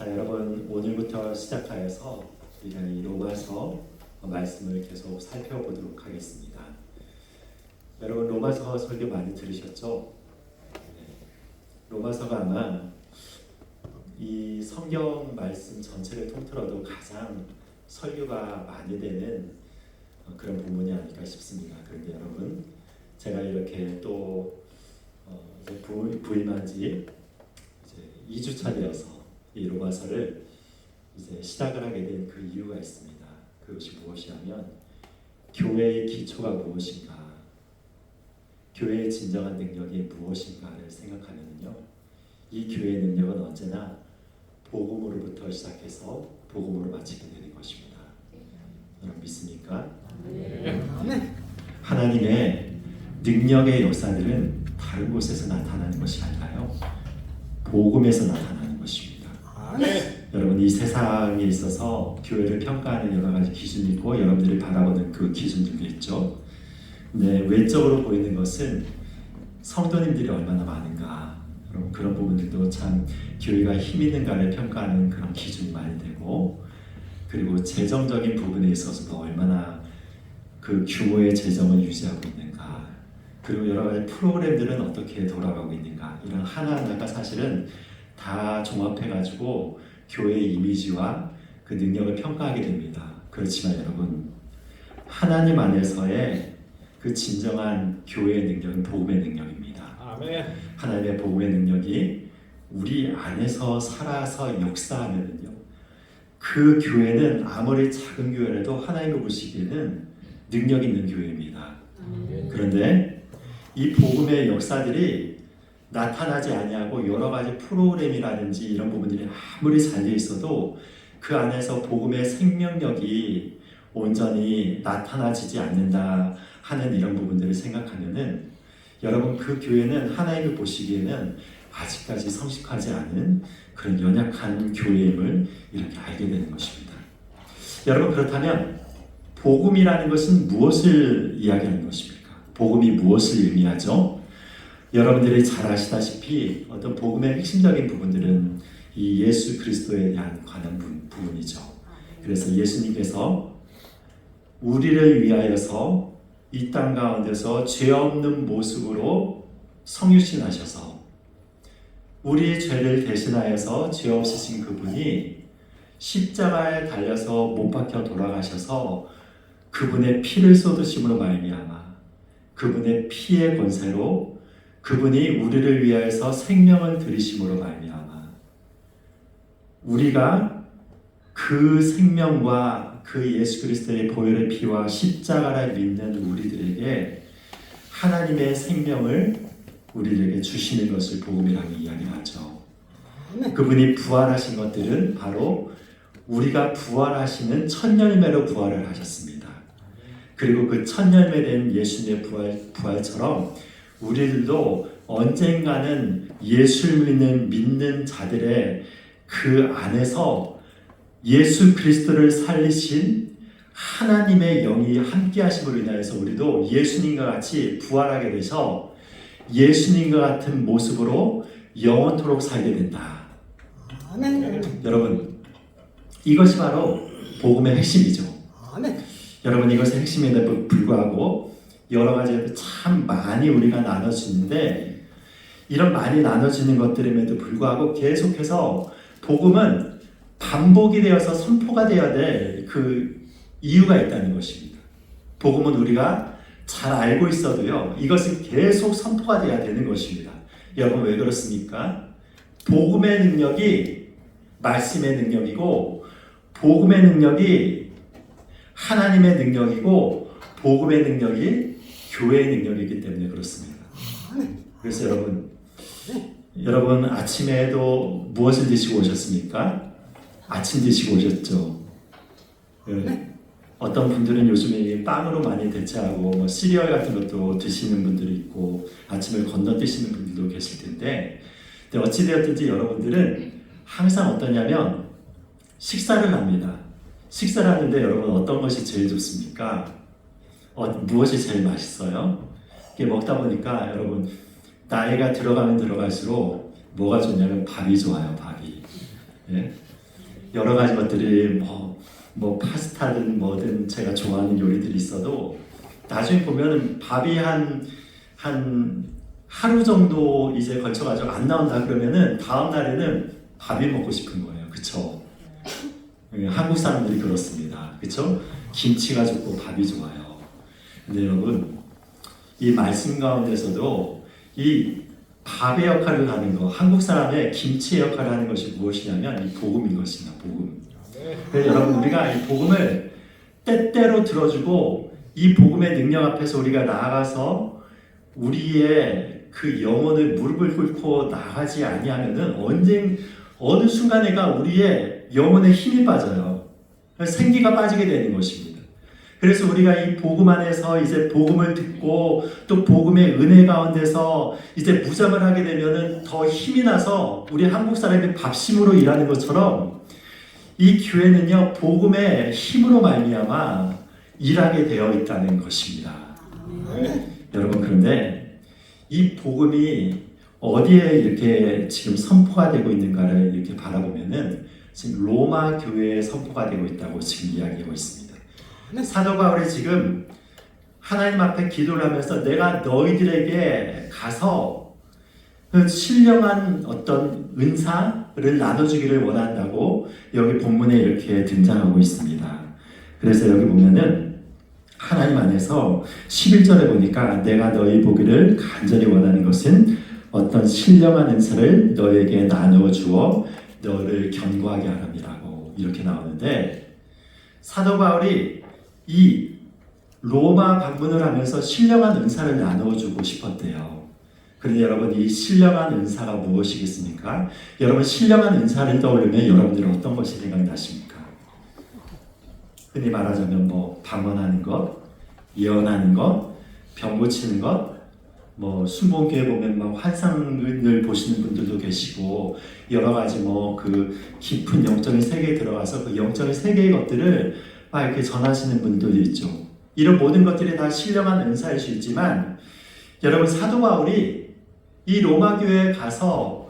자, 여러분 오늘부터 시작하여서 우리가 이 로마서 말씀을 계속 살펴보도록 하겠습니다. 여러분 로마서 설교 많이 들으셨죠? 로마서가 아마 이 성경 말씀 전체를 통틀어도 가장 설교가 많이 되는 그런 부분이 아닐까 싶습니다. 그런데 여러분 제가 이렇게 또 부임한 지 이제 2주차 되어서 이 로마서를 이제 시작을 하게 된 그 이유가 있습니다. 그것이 무엇이냐면 교회의 기초가 무엇인가, 교회의 진정한 능력이 무엇인가를 생각하면요, 이 교회의 능력은 언제나 복음으로부터 시작해서 복음으로 마치게 되는 것입니다. 여러분 믿습니까? 네. 하나님의 능력의 역사들은 다른 곳에서 나타나는 것이 아니라요, 복음에서 나타나는 것입니다. 네. 여러분 이 세상에 있어서 교회를 평가하는 여러 가지 기준이 있고 여러분들이 바라보는 그 기준들도 있죠. 근데 외적으로 보이는 것은 성도님들이 얼마나 많은가, 여러분 그런 부분들도 참 교회가 힘 있는가를 평가하는 그런 기준이 많이 되고, 그리고 재정적인 부분에 있어서도 얼마나 그 규모의 재정을 유지하고 있는가, 그리고 여러 가지 프로그램들은 어떻게 돌아가고 있는가, 이런 하나하나가 사실은 다 종합해가지고 교회의 이미지와 그 능력을 평가하게 됩니다. 그렇지만 여러분 하나님 안에서의 그 진정한 교회의 능력은 복음의 능력입니다. 아멘. 하나님의 복음의 능력이 우리 안에서 살아서 역사하면요, 그 교회는 아무리 작은 교회라도 하나님이 보시기에는 능력 있는 교회입니다. 그런데 이 복음의 역사들이 나타나지 아니하고 여러 가지 프로그램이라든지 이런 부분들이 아무리 잘 돼 있어도 그 안에서 복음의 생명력이 온전히 나타나지지 않는다 하는 이런 부분들을 생각하면은 여러분 그 교회는 하나님이 보시기에는 아직까지 성숙하지 않은 그런 연약한 교회임을 이렇게 알게 되는 것입니다. 여러분 그렇다면 복음이라는 것은 무엇을 이야기하는 것입니까? 복음이 무엇을 의미하죠? 여러분들이 잘 아시다시피 어떤 복음의 핵심적인 부분들은 이 예수 그리스도에 대한 관한 부분이죠. 그래서 예수님께서 우리를 위하여서 이 땅 가운데서 죄 없는 모습으로 성육신하셔서 우리의 죄를 대신하여서 죄 없으신 그분이 십자가에 달려서 못 박혀 돌아가셔서 그분의 피를 쏟으심으로 말미암아 그분의 피의 권세로 그분이 우리를 위하여서 생명을 들이심으로 말미암아 우리가 그 생명과 그 예수 그리스도의 보혈의 피와 십자가를 믿는 우리들에게 하나님의 생명을 우리에게 주시는 것을 복음이라고 이야기하죠. 그분이 부활하신 것들은 바로 우리가 부활하시는 첫 열매로 부활을 하셨습니다. 그리고 그 첫 열매된 예수님의 부활처럼 우리들도 언젠가는 예수를 믿는 자들의 그 안에서 예수 그리스도를 살리신 하나님의 영이 함께 하심으로 인하여서 우리도 예수님과 같이 부활하게 되셔 예수님과 같은 모습으로 영원토록 살게 된다. 아멘. 여러분 이것이 바로 복음의 핵심이죠. 아멘. 여러분 이것의 핵심에도 불구하고 여러 가지 참 많이 우리가 나눠지는데 이런 많이 나눠지는 것들임에도 불구하고 계속해서 복음은 반복이 되어서 선포가 되어야 될 그 이유가 있다는 것입니다. 복음은 우리가 잘 알고 있어도요, 이것은 계속 선포가 되어야 되는 것입니다. 여러분 왜 그렇습니까? 복음의 능력이 말씀의 능력이고 복음의 능력이 하나님의 능력이고 복음의 능력이 교회의 능력이기 때문에 그렇습니다. 그래서 여러분 아침에도 무엇을 드시고 오셨습니까? 아침 드시고 오셨죠? 어떤 분들은 요즘에 빵으로 많이 대체하고 뭐 시리얼 같은 것도 드시는 분들이 있고 아침을 건너뛰시는 분들도 계실 텐데, 근데 어찌되었든지 여러분들은 항상 어떠냐면 식사를 합니다. 식사를 하는데 여러분 어떤 것이 제일 좋습니까? 무엇이 제일 맛있어요? 이게 먹다 보니까 여러분 나이가 들어가면 들어갈수록 뭐가 좋냐면 밥이 좋아요. 밥이. 예? 여러 가지 것들이 뭐 파스타든 뭐든 제가 좋아하는 요리들이 있어도 나중에 보면은 밥이 한 하루 정도 이제 걸쳐가지고 안 나온다 그러면은 다음 날에는 밥이 먹고 싶은 거예요. 그쵸? 한국 사람들이 그렇습니다. 그쵸? 김치가 좋고 밥이 좋아요. 근데 여러분, 이 말씀 가운데서도 이 밥의 역할을 하는 거, 한국 사람의 김치의 역할을 하는 것이 무엇이냐면 이 복음인 것입니다. 복음. 그래서 여러분, 우리가 이 복음을 때때로 들어주고 이 복음의 능력 앞에서 우리가 나아가서 우리의 그 영혼을 무릎을 꿇고 나가지 아니하면은 어느 순간에가 우리의 영혼에 힘이 빠져요. 생기가 빠지게 되는 것입니다. 그래서 우리가 이 복음 안에서 이제 복음을 듣고 또 복음의 은혜 가운데서 이제 무장을 하게 되면은 더 힘이 나서 우리 한국 사람이 밥심으로 일하는 것처럼 이 교회는요 복음의 힘으로 말미암아 일하게 되어 있다는 것입니다. 여러분, 그런데 이 복음이 어디에 이렇게 지금 선포가 되고 있는가를 이렇게 바라보면은 지금 로마 교회에 선포가 되고 있다고 지금 이야기하고 있습니다. 사도 바울이 지금 하나님 앞에 기도를 하면서 내가 너희들에게 가서 그 신령한 어떤 은사를 나눠주기를 원한다고 여기 본문에 이렇게 등장하고 있습니다. 그래서 여기 보면은 하나님 안에서 11절에 보니까 내가 너희 보기를 간절히 원하는 것은 어떤 신령한 은사를 너에게 나누어 주어 너를 견고하게 하람이라고 이렇게 나오는데, 사도 바울이 이 로마 방문을 하면서 신령한 은사를 나누어 주고 싶었대요. 그런데 여러분, 이 신령한 은사가 무엇이겠습니까? 여러분, 신령한 은사를 떠올리면 여러분들은 어떤 것이 생각나십니까? 흔히 말하자면 방언하는 것, 예언하는 것, 병 고치는 것, 순복음교회 보면 환상을 보시는 분들도 계시고 여러 가지 그 깊은 영적인 세계에 들어가서 그 영적인 세계의 것들을 이렇게 전하시는 분들도 있죠. 이런 모든 것들이 다 신령한 은사일 수 있지만 여러분, 사도 바울이 이 로마 교회에 가서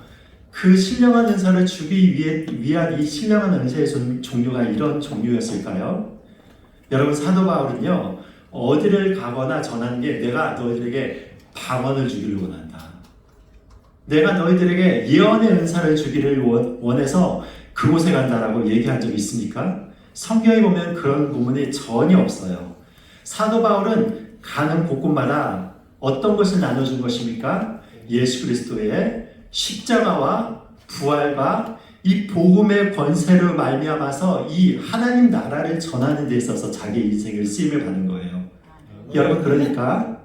그 신령한 은사를 주기 위한 이 신령한 은사의 종류가 이런 종류였을까요? 여러분, 사도 바울은요 어디를 가거나 전하는 게 내가 너희들에게 방언을 주기를 원한다. 내가 너희들에게 예언의 은사를 주기를 원해서 그곳에 간다라고 얘기한 적이 있습니까? 성경에 보면 그런 부분이 전혀 없어요. 사도 바울은 가는 곳곳마다 어떤 것을 나눠준 것입니까? 예수 그리스도의 십자가와 부활과 이 복음의 권세로 말미암아서 이 하나님 나라를 전하는 데 있어서 자기 인생을 쓰임을 받는 거예요. 여러분, 그러니까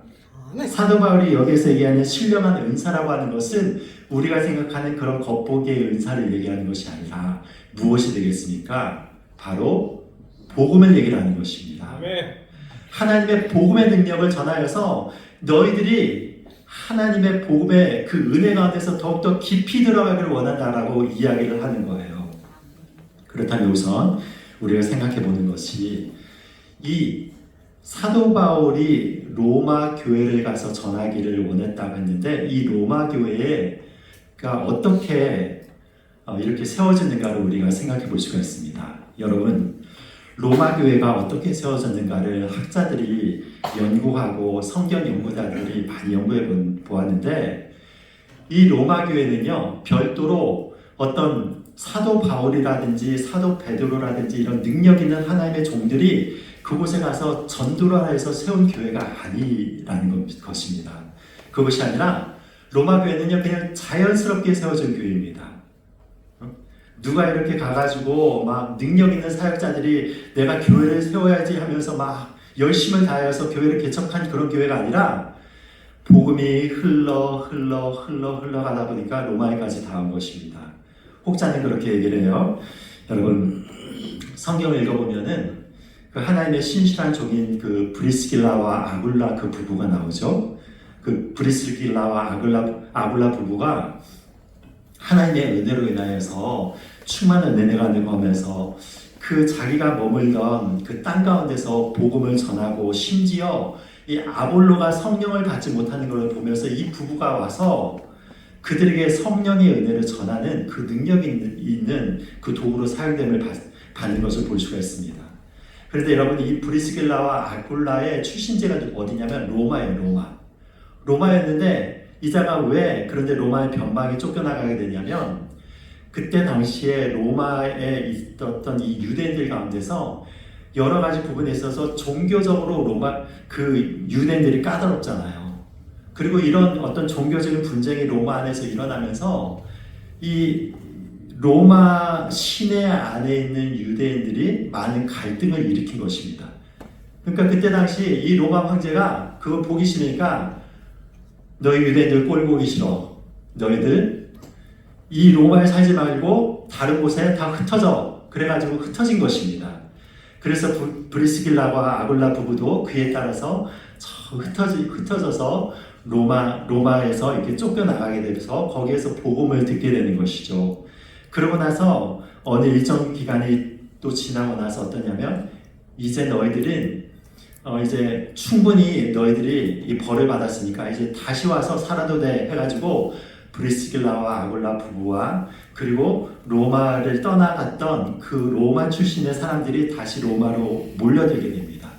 사도 바울이 여기서 얘기하는 신령한 은사라고 하는 것은 우리가 생각하는 그런 겉보기의 은사를 얘기하는 것이 아니라 무엇이 되겠습니까? 바로 복음을 얘기를 하는 것입니다. 하나님의 복음의 능력을 전하여서 너희들이 하나님의 복음의 그 은혜 가운데서 더욱더 깊이 들어가기를 원한다라고 이야기를 하는 거예요. 그렇다면 우선 우리가 생각해 보는 것이 이 사도 바울이 로마 교회를 가서 전하기를 원했다고 했는데 이 로마 교회가 어떻게 이렇게 세워졌는가를 우리가 생각해 볼 수가 있습니다. 여러분, 로마 교회가 어떻게 세워졌는가를 학자들이 연구하고 성경 연구자들이 많이 연구해 보았는데 이 로마 교회는요 별도로 어떤 사도 바울이라든지 사도 베드로라든지 이런 능력 있는 하나님의 종들이 그곳에 가서 전도를 해서 세운 교회가 아니라는 것입니다. 그것이 아니라 로마 교회는요 그냥 자연스럽게 세워진 교회입니다. 누가 이렇게 가가지고 막 능력 있는 사역자들이 내가 교회를 세워야지 하면서 막 열심을 다해서 교회를 개척한 그런 교회가 아니라 복음이 흘러가다 보니까 로마에까지 닿은 것입니다. 혹자는 그렇게 얘기를 해요. 여러분, 성경을 읽어보면은 그 하나님의 신실한 종인 그 브리스길라와 아굴라 그 부부가 나오죠. 그 브리스길라와 아굴라 부부가 하나님의 은혜로 인하여서 충만한 은혜가 능하면서 그 자기가 머물던 그 땅 가운데서 복음을 전하고 심지어 이 아볼로가 성령을 받지 못하는 것을 보면서 이 부부가 와서 그들에게 성령의 은혜를 전하는 그 능력이 있는 그 도구로 사용됨을 받는 것을 볼 수가 있습니다. 그런데 여러분, 이 브리스길라와 아굴라의 출신지가 어디냐면 로마예요. 로마였는데 이 자가 왜 그런데 로마의 변방에 쫓겨나가게 되냐면, 그때 당시에 로마에 있었던 이 유대인들 가운데서 여러 가지 부분에 있어서 종교적으로 그 유대인들이 까다롭잖아요. 그리고 이런 어떤 종교적인 분쟁이 로마 안에서 일어나면서 이 로마 시내 안에 있는 유대인들이 많은 갈등을 일으킨 것입니다. 그러니까 그때 당시 이 로마 황제가 그거 보기 싫으니까, 너희 유대인들 꼴 보기 싫어, 너희들 이 로마에 살지 말고 다른 곳에 다 흩어져. 그래가지고 흩어진 것입니다. 그래서 브리스길라와 아굴라 부부도 그에 따라서 흩어져서 로마에서 이렇게 쫓겨나가게 되면서 거기에서 복음을 듣게 되는 것이죠. 그러고 나서 어느 일정 기간이 또 지나고 나서 어떠냐면, 이제 너희들은 이제 충분히 너희들이 이 벌을 받았으니까 이제 다시 와서 살아도 돼 해가지고 브리스길라와 아굴라 부부와 그리고 로마를 떠나갔던 그 로마 출신의 사람들이 다시 로마로 몰려들게 됩니다.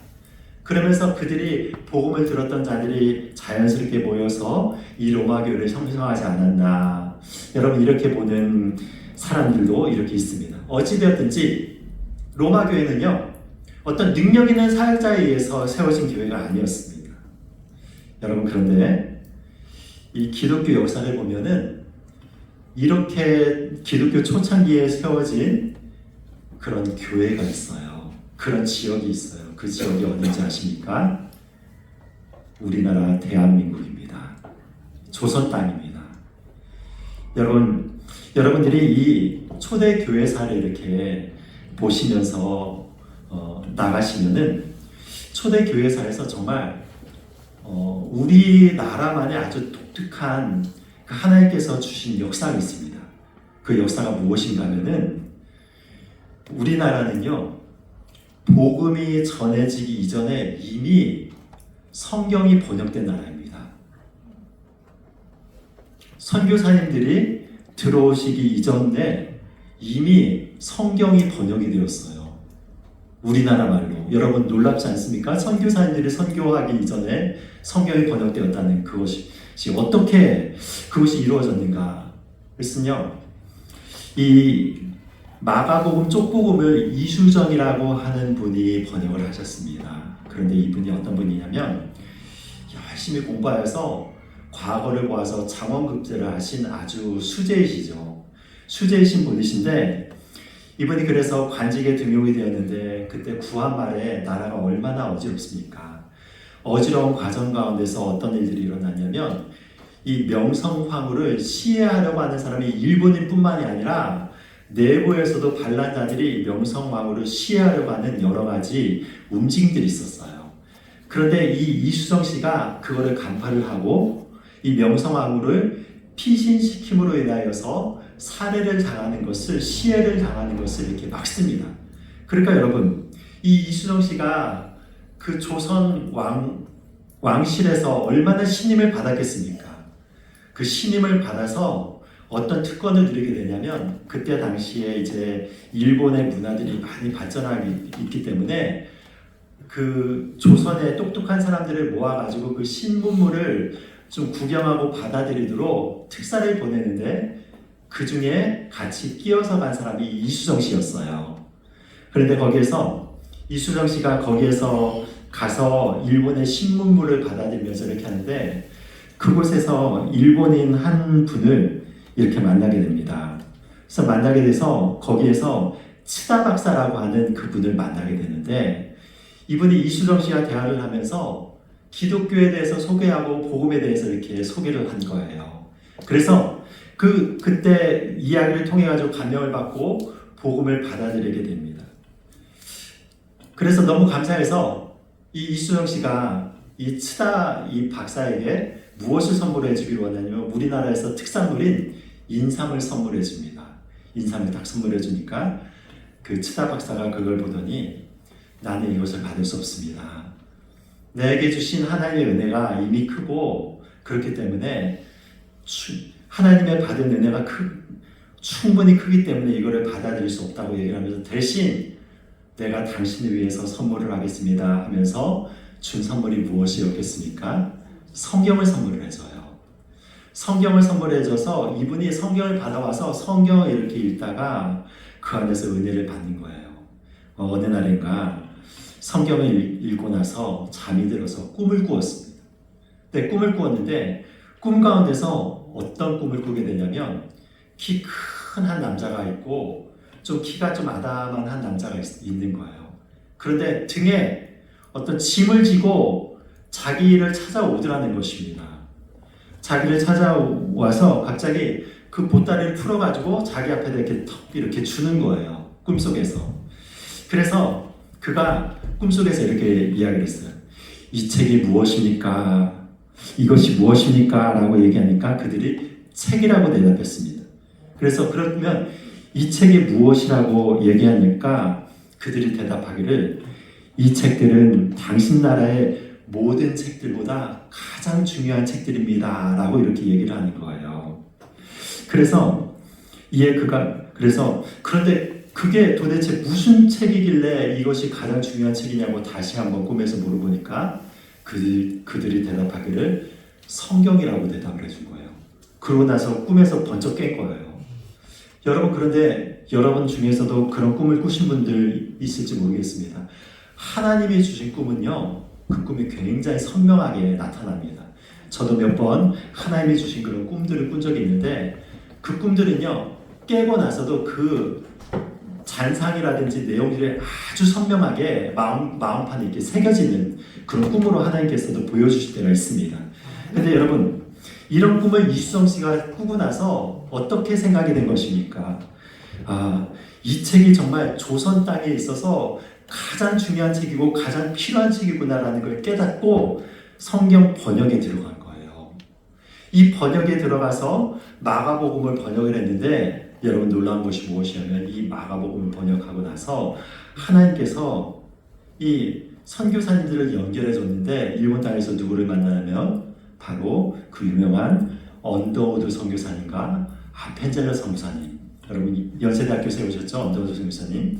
그러면서 그들이 복음을 들었던 자들이 자연스럽게 모여서 이 로마 교회를 형성하지 않았나. 여러분, 이렇게 보는 사람들도 이렇게 있습니다. 어찌되었든지 로마 교회는요, 어떤 능력 있는 사역자에 의해서 세워진 교회가 아니었습니다. 여러분, 그런데 이 기독교 역사를 보면은 이렇게 기독교 초창기에 세워진 그런 교회가 있어요. 그런 지역이 있어요. 그 지역이 어딘지 아십니까? 우리나라 대한민국입니다. 조선 땅입니다. 여러분들이 이 초대 교회사를 이렇게 보시면서 나가시면은 초대 교회사에서 정말 우리나라만의 아주 독특한 하나님께서 주신 역사가 있습니다. 그 역사가 무엇인가 하면은, 우리나라는요, 복음이 전해지기 이전에 이미 성경이 번역된 나라입니다. 선교사님들이 들어오시기 이전에 이미 성경이 번역이 되었어요. 우리나라 말로. 여러분, 놀랍지 않습니까? 선교사님들이 선교하기 이전에 성경이 번역되었다는 그것이 어떻게 그것이 이루어졌는가? 그랬으며, 이 마가복음 쪽복음을 이수정이라고 하는 분이 번역을 하셨습니다. 그런데 이분이 어떤 분이냐면, 열심히 공부하여서 과거를 보아서 장원급제를 하신 아주 수재이시죠. 수재이신 분이신데, 이분이 그래서 관직에 등용이 되었는데, 그때 구한 말에 나라가 얼마나 어지럽습니까? 어지러운 과정 가운데서 어떤 일들이 일어났냐면, 이 명성황후를 시해하려고 하는 사람이 일본인뿐만이 아니라 내부에서도 반란자들이 명성황후를 시해하려고 하는 여러 가지 움직임들이 있었어요. 그런데 이 이수정 씨가 그거를 간파를 하고 이 명성황후를 피신시킴으로 인하여서 살해를 당하는 것을, 시해를 당하는 것을 이렇게 막습니다. 그러니까 여러분, 이 이수정 씨가 그 조선 왕실에서 얼마나 신임을 받았겠습니까? 그 신임을 받아서 어떤 특권을 누리게 되냐면, 그때 당시에 이제 일본의 문화들이 많이 발전하고 있기 때문에 그 조선의 똑똑한 사람들을 모아가지고 그 신문물을 좀 구경하고 받아들이도록 특사를 보내는데, 그 중에 같이 끼어서 간 사람이 이수정 씨였어요. 그런데 거기에서 이수정 씨가 거기에서 가서 일본의 신문물을 받아들이면서 이렇게 하는데, 그곳에서 일본인 한 분을 이렇게 만나게 됩니다. 그래서 만나게 돼서 거기에서 치다 박사라고 하는 그분을 만나게 되는데, 이분이 이수정 씨와 대화를 하면서 기독교에 대해서 소개하고 복음에 대해서 이렇게 소개를 한 거예요. 그래서 그때 이야기를 통해 가지고 감명을 받고 복음을 받아들이게 됩니다. 그래서 너무 감사해서 이 이수정 씨가 이 치다 이 박사에게 무엇을 선물해 주기로 원하냐면, 우리나라에서 특산물인 인삼을 선물해 줍니다. 인삼을 딱 선물해 주니까 그 치다 박사가 그걸 보더니, 나는 이것을 받을 수 없습니다. 내게 주신 하나님의 은혜가 이미 크고, 그렇기 때문에 하나님의 받은 은혜가 충분히 크기 때문에 이거를 받아들일 수 없다고 얘기를 하면서 대신 내가 당신을 위해서 선물을 하겠습니다 하면서 준 선물이 무엇이었겠습니까? 성경을 선물을 해줘요. 성경을 선물해줘서 이분이 성경을 받아와서 성경을 이렇게 읽다가 그 안에서 은혜를 받는 거예요. 어느 날인가 성경을 읽고 나서 잠이 들어서 꿈을 꾸었습니다. 근데 꿈을 꾸었는데 꿈 가운데서 어떤 꿈을 꾸게 되냐면 키 큰 한 남자가 있고 좀 키가 좀 아담한 한 남자가 있는 거예요. 그런데 등에 어떤 짐을 지고 자기를 찾아오더라는 것입니다. 자기를 찾아와서 갑자기 그 보따리를 풀어가지고 자기 앞에다 이렇게 턱 이렇게 주는 거예요. 꿈속에서. 그래서 그가 꿈속에서 이렇게 이야기를 했어요. 이 책이 무엇입니까? 이것이 무엇입니까? 라고 얘기하니까 그들이 책이라고 대답했습니다. 그래서 그러면 이 책이 무엇이라고 얘기하니까 그들이 대답하기를 이 책들은 당신 나라의 모든 책들보다 가장 중요한 책들입니다 라고 이렇게 얘기를 하는 거예요. 그래서 그런데 그게 도대체 무슨 책이길래 이것이 가장 중요한 책이냐고 다시 한번 꿈에서 물어보니까 그들이 대답하기를 성경이라고 대답을 해준 거예요. 그러고 나서 꿈에서 번쩍 깬 거예요. 여러분, 그런데 여러분 중에서도 그런 꿈을 꾸신 분들 있을지 모르겠습니다. 하나님이 주신 꿈은요, 그 꿈이 굉장히 선명하게 나타납니다. 저도 몇 번 하나님이 주신 그런 꿈들을 꾼 적이 있는데 그 꿈들은요, 깨고 나서도 그 잔상이라든지 내용들이 아주 선명하게 마음판에 이렇게 새겨지는 그런 꿈으로 하나님께서도 보여주실 때가 있습니다. 근데 여러분, 이런 꿈을 이수정 씨가 꾸고 나서 어떻게 생각이 된 것입니까? 이 책이 정말 조선 땅에 있어서 가장 중요한 책이고 가장 필요한 책이구나라는 걸 깨닫고 성경 번역에 들어간 거예요. 이 번역에 들어가서 마가복음을 번역을 했는데 여러분 놀라운 것이 무엇이냐면 이 마가복음을 번역하고 나서 하나님께서 이 선교사님들을 연결해 줬는데 일본 땅에서 누구를 만나면 바로 그 유명한 언더우드 선교사님과 아펜젤러 선교사님, 여러분 연세대학교 세우셨죠? 언더우드 선교사님.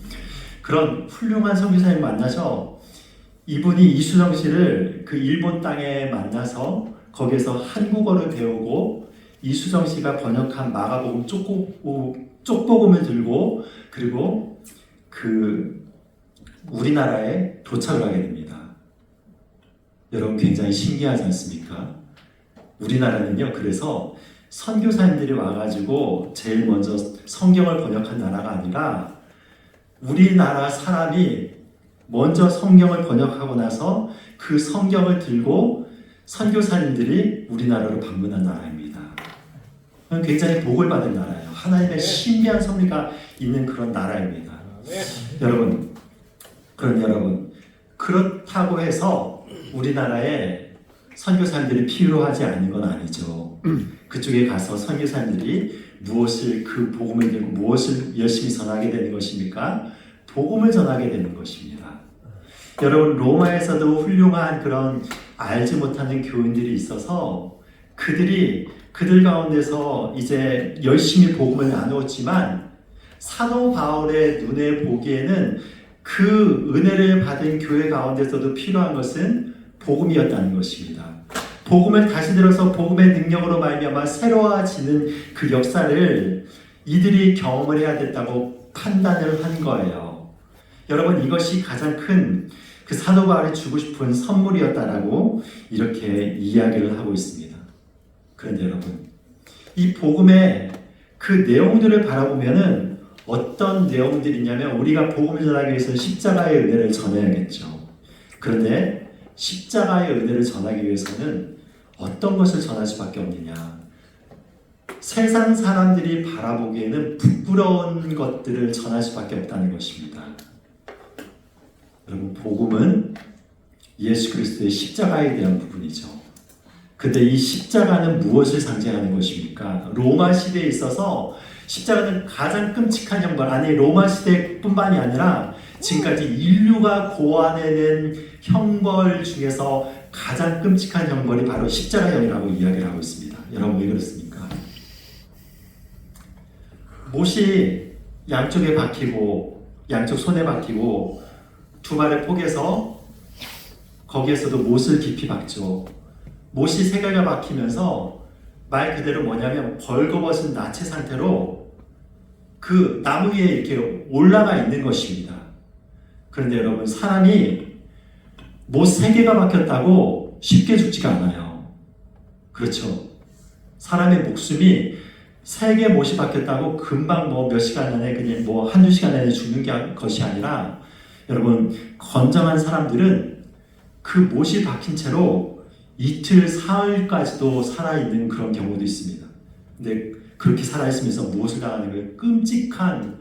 그런 훌륭한 선교사님 만나서 이분이 이수정 씨를 그 일본 땅에 만나서 거기서 한국어를 배우고 이수정 씨가 번역한 마가복음 쪽복음을 들고 그리고 그 우리나라에 도착을 하게 됩니다. 여러분 굉장히 신기하지 않습니까? 우리나라는요, 그래서 선교사님들이 와가지고 제일 먼저 성경을 번역한 나라가 아니라 우리나라 사람이 먼저 성경을 번역하고 나서 그 성경을 들고 선교사님들이 우리나라로 방문한 나라입니다. 굉장히 복을 받은 나라예요. 하나님의 신비한 섭리가 있는 그런 나라입니다. 여러분, 그럼 여러분, 그렇다고 해서 우리나라에 선교사님들이 필요하지 않은 건 아니죠. 그쪽에 가서 선교사님들이 그 복음을 들고 무엇을 열심히 전하게 되는 것입니까? 복음을 전하게 되는 것입니다. 여러분, 로마에서도 훌륭한 그런 알지 못하는 교인들이 있어서 그들 가운데서 이제 열심히 복음을 나누었지만 사도 바울의 눈에 보기에는 그 은혜를 받은 교회 가운데서도 필요한 것은 복음이었다는 것입니다. 복음을 다시 들어서 복음의 능력으로 말미암아 새로워지는 그 역사를 이들이 경험을 해야 됐다고 판단을 한 거예요. 여러분, 이것이 가장 큰 그 사도 바울이 주고 싶은 선물이었다라고 이렇게 이야기를 하고 있습니다. 그런데 여러분, 이 복음의 그 내용들을 바라보면은 어떤 내용들이냐면 우리가 복음을 전하기 위해서는 십자가의 은혜를 전해야겠죠. 그런데 십자가의 은혜를 전하기 위해서는 어떤 것을 전할 수밖에 없느냐? 세상 사람들이 바라보기에는 부끄러운 것들을 전할 수밖에 없다는 것입니다. 여러분, 복음은 예수 그리스도의 십자가에 대한 부분이죠. 근데 이 십자가는 무엇을 상징하는 것입니까? 로마 시대에 있어서 십자가는 가장 끔찍한 형벌, 아니 로마 시대뿐만이 아니라 지금까지 인류가 고안해낸 형벌 중에서 가장 끔찍한 형벌이 바로 십자가형이라고 이야기를 하고 있습니다. 여러분, 왜 그렇습니까? 못이 양쪽에 박히고 양쪽 손에 박히고 두 발을 포개서 거기에서도 못을 깊이 박죠. 못이 세 개가 박히면서 말 그대로 뭐냐면 벌거벗은 나체 상태로 그 나무 위에 이렇게 올라가 있는 것입니다. 그런데 여러분, 사람이 못 세 개가 박혔다고 쉽게 죽지가 않아요. 그렇죠? 사람의 목숨이 세 개 못이 박혔다고 금방 뭐 몇 시간 안에 그냥 뭐 한두 시간 안에 죽는 것이 아니라, 여러분, 건장한 사람들은 그 못이 박힌 채로 이틀, 사흘까지도 살아있는 그런 경우도 있습니다. 근데 그렇게 살아있으면서 무엇을 당하는 거예요? 끔찍한,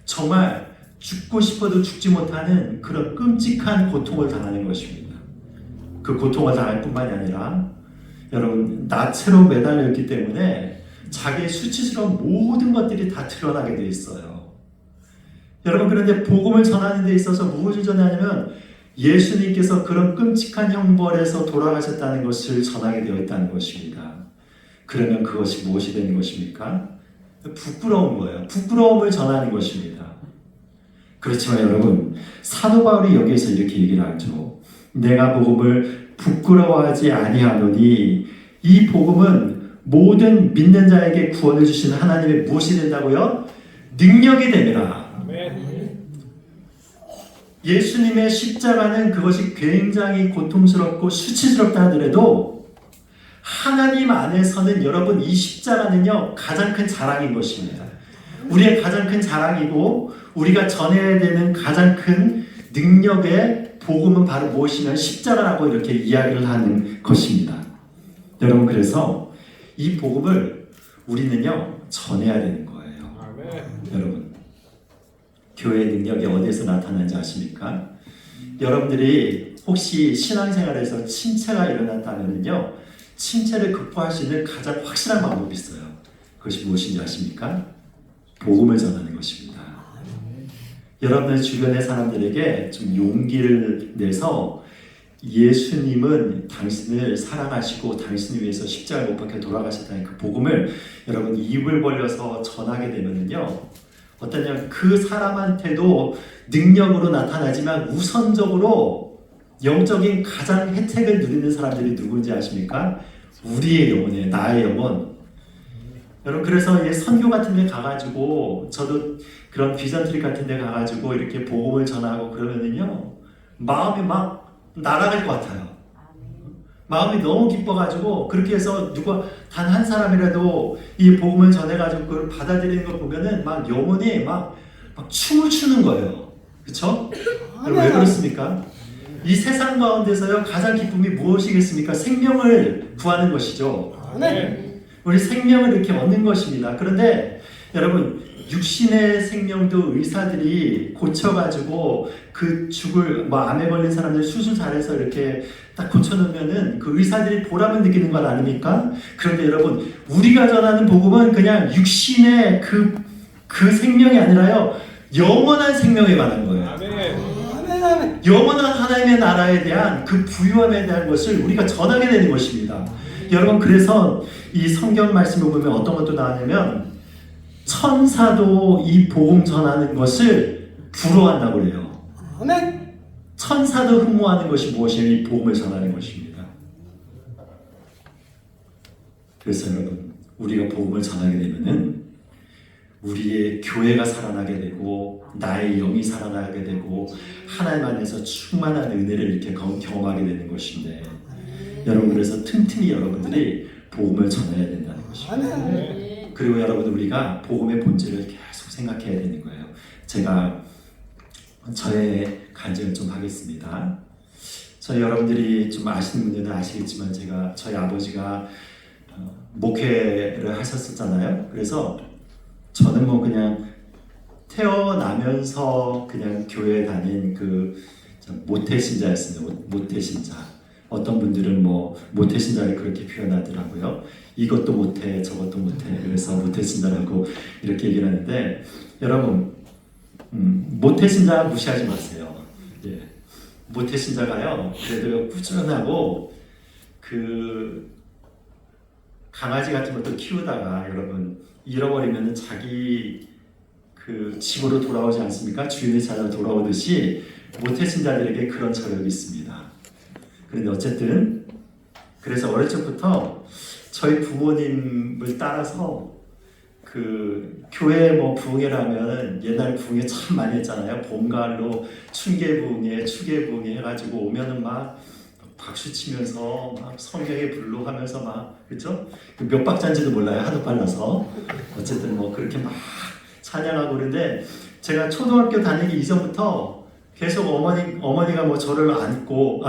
정말 죽고 싶어도 죽지 못하는 그런 끔찍한 고통을 당하는 것입니다. 그 고통을 당할 뿐만이 아니라, 여러분, 나체로 매달려 있기 때문에 자기의 수치스러운 모든 것들이 다 드러나게 되어 있어요. 여러분, 그런데 복음을 전하는 데 있어서 무엇을 전하냐면 예수님께서 그런 끔찍한 형벌에서 돌아가셨다는 것을 전하게 되어 있다는 것입니다. 그러면 그것이 무엇이 되는 것입니까? 부끄러운 거예요. 부끄러움을 전하는 것입니다. 그렇지만 여러분, 사도 바울이 여기에서 이렇게 얘기를 하죠. 내가 복음을 부끄러워하지 아니하노니, 이 복음은 모든 믿는 자에게 구원을 주시는 하나님의 무엇이 된다고요? 능력이 됩니다. 예수님의 십자가는 그것이 굉장히 고통스럽고 수치스럽다 하더라도 하나님 안에서는, 여러분, 이 십자가는요 가장 큰 자랑인 것입니다. 우리의 가장 큰 자랑이고 우리가 전해야 되는 가장 큰 능력의 복음은 바로 무엇이냐면 십자가라고 이렇게 이야기를 하는 것입니다. 여러분, 그래서 이 복음을 우리는요 전해야 되는 거예요. 여러분, 교회의 능력이 어디에서 나타나는지 아십니까? 여러분들이 혹시 신앙생활에서 침체가 일어났다면요, 침체를 극복할 수 있는 가장 확실한 방법이 있어요. 그것이 무엇인지 아십니까? 복음을 전하는 것입니다. 여러분의 주변의 사람들에게 좀 용기를 내서 예수님은 당신을 사랑하시고 당신을 위해서 십자가에 못 박혀 돌아가셨다는 그 복음을 여러분 입을 벌려서 전하게 되면요, 어떠냐면 그 사람한테도 능력으로 나타나지만 우선적으로 영적인 가장 혜택을 누리는 사람들이 누군지 아십니까? 우리의 영혼이에요. 나의 영혼. 여러분, 그래서 선교 같은 데 가가지고, 저도 그런 비전 트립 같은 데 가가지고 이렇게 복음을 전하고 그러면은요, 마음이 막 날아갈 것 같아요. 마음이 너무 기뻐가지고, 그렇게 해서 누가 단 한 사람이라도 이 복음을 전해가지고 그걸 받아들이는 걸 보면은 막 영혼이 막 춤을 추는 거예요. 그쵸? 왜 그렇습니까? 이 세상 가운데서요 가장 기쁨이 무엇이겠습니까? 생명을 구하는 것이죠. 우리 생명을 이렇게 얻는 것입니다. 그런데 여러분, 육신의 생명도 의사들이 고쳐가지고 그 죽을 암에 걸린 사람들 수술 잘해서 이렇게 딱 고쳐놓으면은 그 의사들이 보람을 느끼는 것 아닙니까? 그런데 여러분, 우리가 전하는 복음은 그냥 육신의 그 생명이 아니라요, 영원한 생명에 관한 거예요. 영원한 하나님의 나라에 대한 그 부유함에 대한 것을 우리가 전하게 되는 것입니다. 여러분, 그래서 이 성경 말씀을 보면 어떤 것도 나오냐면 천사도 이 복음 전하는 것을 부러워한다고 그래요. 천사도 흠모하는 것이 무엇이에요? 이 복음을 전하는 것입니다. 그래서 여러분, 우리가 복음을 전하게 되면은 우리의 교회가 살아나게 되고 나의 영이 살아나게 되고 하나님 안에서 충만한 은혜를 이렇게 경험하게 되는 것인데, 여러분, 그래서 틈틈이 여러분들이 복음을 전해야 된다는 것입니다. 그리고 여러분, 우리가 복음의 본질을 계속 생각해야 되는 거예요. 제가 저의 간증을 좀 하겠습니다. 저희 여러분들이 좀 아시는 분들은 아시겠지만 저희 아버지가 목회를 하셨었잖아요. 그래서 저는 뭐 그냥 태어나면서 그냥 교회 다닌 그 모태신자였습니다. 모태신자. 어떤 분들은 뭐 모태신자를 그렇게 표현하더라고요. 이것도 못해, 저것도 못해. 그래서 모태신자라고 이렇게 얘기를 하는데, 여러분, 모태신자 무시하지 마세요. 예. 모태신자가요, 그래도 꾸준하고 그 강아지 같은 것도 키우다가 여러분 잃어버리면 자기 그 집으로 돌아오지 않습니까? 주인을 찾아 돌아오듯이 모태신 자들에게 그런 저력이 있습니다. 그런데 어쨌든 그래서 어릴 적부터 저희 부모님을 따라서 그 교회 뭐 부흥회를 하면 옛날 부흥회 참 많이 했잖아요. 봄 가을로 춘계 부흥회, 추계 부흥회 해가지고 오면은 막 박수 치면서 막 성경에 불로하면서 막 그죠? 몇 박자인지도 몰라요. 하도 빨라서 어쨌든 뭐 그렇게 막 찬양하고 그런데 제가 초등학교 다니기 이전부터 계속 어머니가 뭐 저를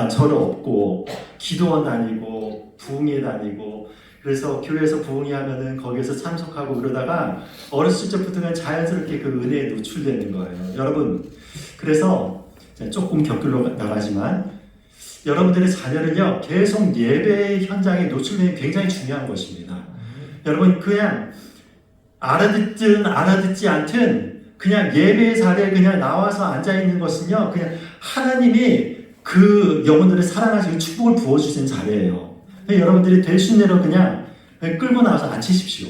저를 업고 기도원 다니고 부흥회 다니고 그래서 교회에서 부흥회 하면은 거기에서 참석하고 그러다가 어렸을 적부터 그냥 자연스럽게 그 은혜에 노출되는 거예요. 여러분 그래서 조금 격글로 나가지만 여러분들의 자녀를요 계속 예배 현장에 노출되는 게 굉장히 중요한 것입니다. 여러분 그냥 알아듣든 알아듣지 않든 그냥 예배 자리에 그냥 나와서 앉아 있는 것은요 그냥 하나님이 그 영혼들을 사랑하시고 축복을 부어주신 자리예요. 여러분들이 될 수 있는 대로 그냥 끌고 나와서 앉히십시오.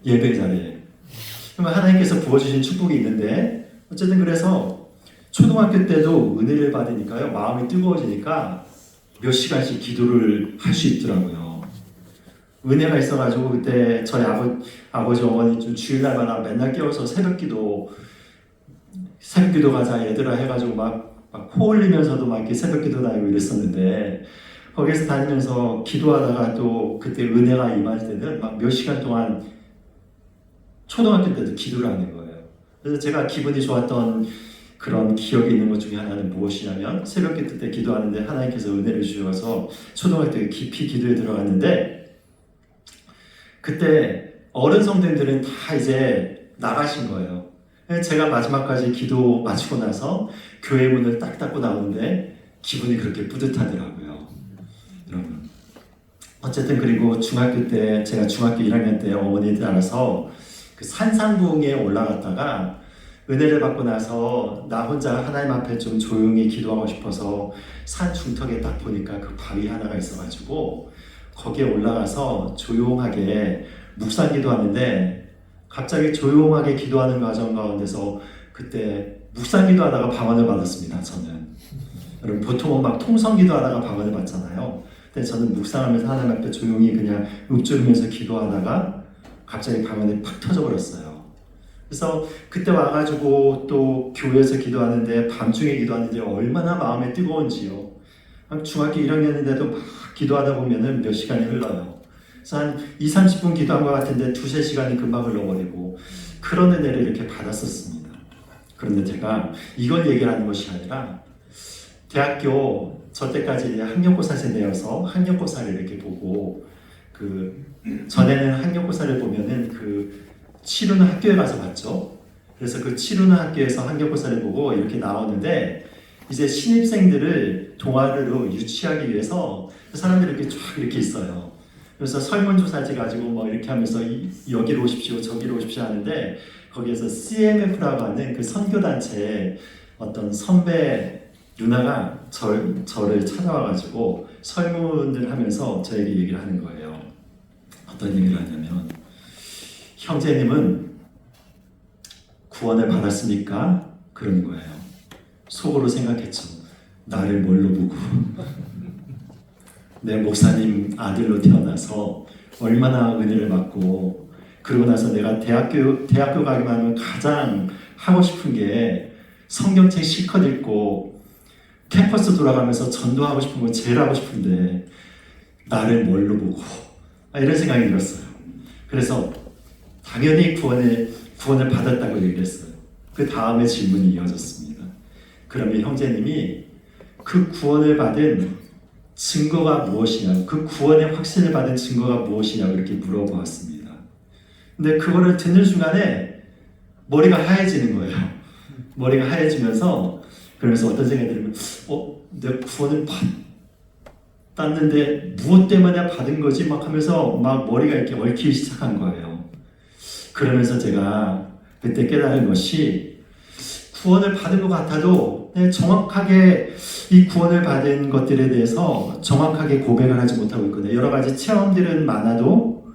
예배 자리에. 그러면 하나님께서 부어주신 축복이 있는데 어쨌든 그래서 초등학교 때도 은혜를 받으니까요 마음이 뜨거워지니까 몇 시간씩 기도를 할 수 있더라고요. 은혜가 있어가지고 그때 저희 아버지 어머니 좀 주일날마다 맨날 깨워서 새벽기도 가자 얘들아 해가지고 막 코 흘리면서도 막 이렇게 새벽기도 다니고 이랬었는데 거기서 다니면서 기도하다가 또 그때 은혜가 임할 때는 막 몇 시간 동안 초등학교 때도 기도를 하는 거예요. 그래서 제가 기분이 좋았던 그런 기억이 있는 것 중에 하나는 무엇이냐면 새벽기도 때 기도하는데 하나님께서 은혜를 주셔서 초등학교 때 깊이 기도에 들어갔는데 그때 어른 성도님들은 다 이제 나가신 거예요. 제가 마지막까지 기도 마치고 나서 교회 문을 딱 닫고 나오는데 기분이 그렇게 뿌듯하더라고요. 여러분 어쨌든 그리고 중학교 때 제가 중학교 1학년 때 어머니에 따라서 그 산상부흥에 올라갔다가 은혜를 받고 나서 나 혼자 하나님 앞에 좀 조용히 기도하고 싶어서 산 중턱에 딱 보니까 그 바위 하나가 있어가지고 거기에 올라가서 조용하게 묵상 기도하는데 갑자기 조용하게 기도하는 과정 가운데서 그때 묵상 기도하다가 방언을 받았습니다. 저는 여러분 보통은 막 통성 기도하다가 방언을 받잖아요. 근데 저는 묵상하면서 하나님 앞에 조용히 그냥 읊조리면서 기도하다가 갑자기 방언이 팍 터져버렸어요. 그래서 그때 와가지고 또 교회에서 기도하는데 밤중에 기도하는데 얼마나 마음에 뜨거운지요. 중학교 1학년인데도 막 기도하다 보면은 몇 시간이 흘러요. 그래서 한 2-30분 기도한 것 같은데 2-3시간이 금방 흘러버리고 그런 은혜를 이렇게 받았었습니다. 그런데 제가 이걸 얘기하는 것이 아니라 대학교 저 때까지 학력고사 세대여서 학력고사를 이렇게 보고 그 전에는 학력고사를 보면은 그 치르는 학교에 가서 봤죠. 그래서 그 치르는 학교에서 학력고사를 보고 이렇게 나오는데 이제 신입생들을 동아리로 유치하기 위해서 사람들이 이렇게 쫙 이렇게 있어요. 그래서 설문조사지 가지고 뭐 이렇게 하면서 여기로 오십시오, 저기로 오십시오 하는데 거기에서 CMF라고 하는 그 선교단체의 어떤 선배 누나가 저를 찾아와가지고 설문을 하면서 저에게 얘기를 하는 거예요. 어떤 얘기를 하냐면 형제님은 구원을 받았습니까? 그런 거예요. 속으로 생각했죠. 나를 뭘로 보고 내 목사님 아들로 태어나서 얼마나 은혜를 받고 그러고 나서 내가 대학교 가기만 하면 가장 하고 싶은 게 성경책 실컷 읽고 캠퍼스 돌아가면서 전도하고 싶은 거 제일 하고 싶은데 나를 뭘로 보고 이런 생각이 들었어요. 그래서 당연히 구원을 받았다고 얘기를 했어요. 그 다음에 질문이 이어졌습니다. 그러면 형제님이 그 구원을 받은 증거가 무엇이냐, 그 구원의 확신을 받은 증거가 무엇이냐고 이렇게 물어보았습니다. 근데 그거를 듣는 순간에 머리가 하얘지는 거예요. 머리가 하얘지면서 그러면서 어떤 생각이 들면 내가 구원을 받았는데 무엇 때문에 받은 거지? 막 하면서 막 머리가 이렇게 얽히기 시작한 거예요. 그러면서 제가 그때 깨달은 것이 구원을 받은 것 같아도 정확하게 이 구원을 받은 것들에 대해서 정확하게 고백을 하지 못하고 있거든요. 여러 가지 체험들은 많아도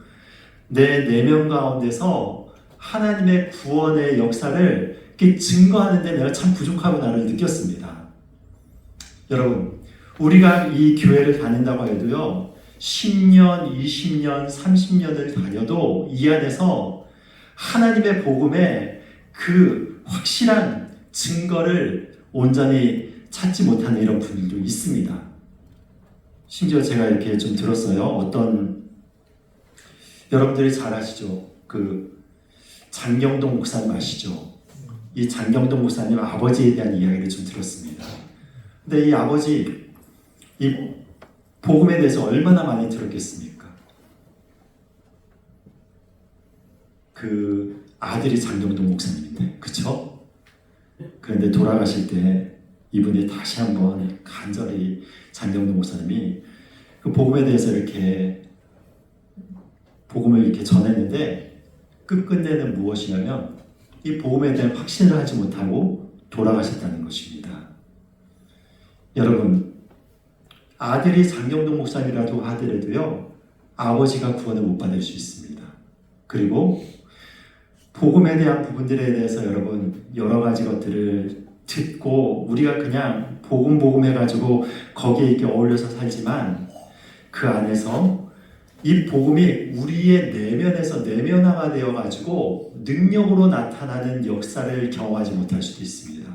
내 내면 가운데서 하나님의 구원의 역사를 이렇게 증거하는데 내가 참 부족하구나를 느꼈습니다. 여러분, 우리가 이 교회를 다닌다고 해도요, 10년, 20년, 30년을 다녀도 이 안에서 하나님의 복음의 그 확실한 증거를 온전히 찾지 못하는 이런 분들도 있습니다. 심지어 제가 이렇게 좀 들었어요. 어떤, 여러분들이 잘 아시죠? 그 장경동 목사님 아시죠? 이 장경동 목사님 아버지에 대한 이야기를 좀 들었습니다. 근데 이 아버지, 이 복음에 대해서 얼마나 많이 들었겠습니까? 그 아들이 장경동 목사님인데, 그쵸? 그런데 돌아가실 때 이분이 다시 한번 간절히 장경동 목사님이 그 복음에 대해서 이렇게 복음을 이렇게 전했는데 끝끝내는 무엇이냐면 이 복음에 대한 확신을 하지 못하고 돌아가셨다는 것입니다. 여러분, 아들이 장경동 목사님이라도 하더라도요, 아버지가 구원을 못 받을 수 있습니다. 그리고 복음에 대한 부분들에 대해서 여러분 여러 가지 것들을 듣고 우리가 그냥 복음 해가지고 거기에 이렇게 어울려서 살지만 그 안에서 이 복음이 우리의 내면에서 내면화가 되어가지고 능력으로 나타나는 역사를 경험하지 못할 수도 있습니다.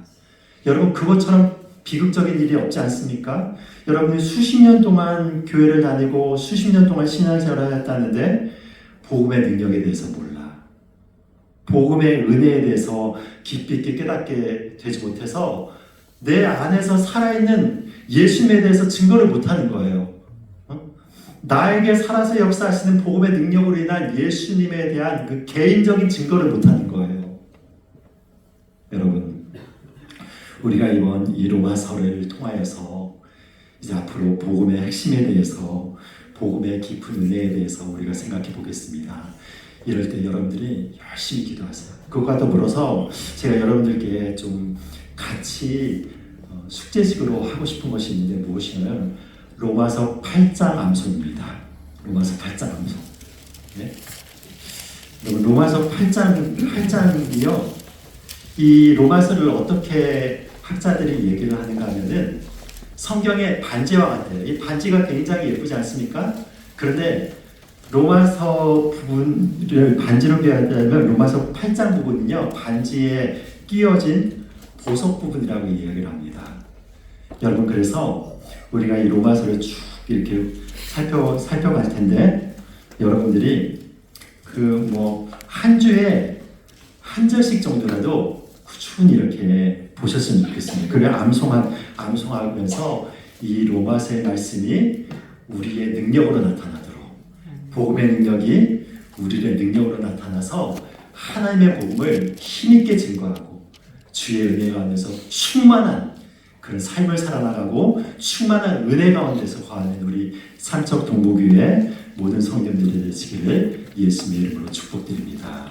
여러분, 그것처럼 비극적인 일이 없지 않습니까? 여러분이 수십 년 동안 교회를 다니고 수십 년 동안 신앙생활을 했다는데 복음의 능력에 대해서 몰라. 복음의 은혜에 대해서 깊이 있게 깨닫게 되지 못해서 내 안에서 살아있는 예수님에 대해서 증거를 못하는 거예요. 나에게 살아서 역사하시는 복음의 능력으로 인한 예수님에 대한 그 개인적인 증거를 못하는 거예요. 여러분, 우리가 이번 이 로마서를 통하여서 이제 앞으로 복음의 핵심에 대해서, 복음의 깊은 은혜에 대해서 우리가 생각해 보겠습니다. 이럴 때 여러분들이 열심히 기도하세요. 그것과 더불어서 제가 여러분들께 좀 같이 숙제식으로 하고 싶은 것이 있는데 무엇이냐면 로마서 8장 암송입니다. 로마서 8장 암송. 네? 로마서 8장이요. 이 로마서를 어떻게 학자들이 얘기를 하는가 하면은 성경의 반지와 같아요. 이 반지가 굉장히 예쁘지 않습니까? 그런데 로마서 부분을 반지로 배우자면 로마서 8장 부분은요, 반지에 끼어진 보석 부분이라고 이야기를 합니다. 여러분, 그래서 우리가 이 로마서를 쭉 이렇게 살펴갈 텐데 여러분들이 그 한 주에 한 절씩 정도라도 꾸준히 이렇게 보셨으면 좋겠습니다. 그래 암송하면서 이 로마서의 말씀이 우리의 능력으로 나타나도록, 복음의 능력이 우리의 능력으로 나타나서 하나님의 복음을 힘있게 증거하고 주의 은혜가 하면서 충만한 그런 삶을 살아나가고 충만한 은혜 가운데서 거하는 우리 삼척 동부교회 모든 성도님들이 되시기를 예수님의 이름으로 축복드립니다.